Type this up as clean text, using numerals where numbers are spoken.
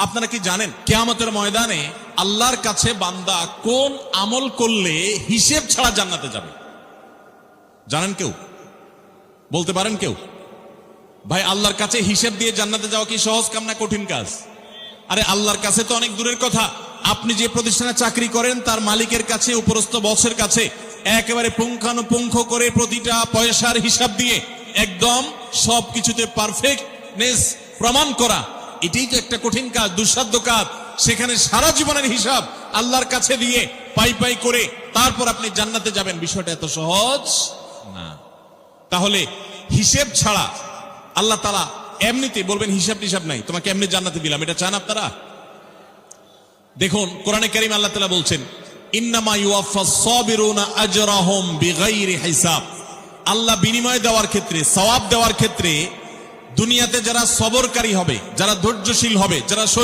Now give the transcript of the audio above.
আপনারা কি জানেন কিয়ামতের ময়দানে আল্লাহর কাছে বান্দা কোন আমল করলে হিসেব ছাড়া জান্নাতে যাবে? জানেন কেউ? বলতে পারেন কেউ? ভাই, আল্লাহর কাছে হিসেব দিয়ে জান্নাতে যাওয়া কি সহজ কাম না কঠিন কাজ? আরে আল্লাহর কাছে তো অনেক দূরের কথা। আপনি যে প্রতিষ্ঠানে চাকরি করেন তার মালিকের কাছে, উপরস্থ বসের কাছে একেবারে পুঙ্খানুপুঙ্খ করে প্রতিটা পয়সার হিসাব দিয়ে একদম সবকিছুতে পারফেক্টনেস প্রমাণ করা, এটাই তো একটা কঠিন কাজ, দুঃসাধ্য কাজ। সেখানে সারা জীবনের হিসাব আল্লাহর কাছে দিয়ে পাই পাই করে তারপর আপনি জান্নাতে যাবেন, বিষয়টা এত সহজ না। তাহলে হিসেব ছাড়া আল্লাহ তাআলা এমনিতে বলবেন হিসাব টিসাব নাই, তোমাকে এমনি জান্নাতে দিলাম, এটা চান আপনারা? দেখুন কোরআনে কারীম আল্লাহ তাআলা বলছেন, ইন্নামা ইউওয়াফাস সাবিরুনা আজরাহুম বিগাইরি হিসাব। আল্লাহ বিনিময় দেওয়ার ক্ষেত্রে, সওয়াব দেওয়ার ক্ষেত্রে দুনিয়াতে যারা সবরকারী হবে, যারা ধৈর্যশীল হবে, যারা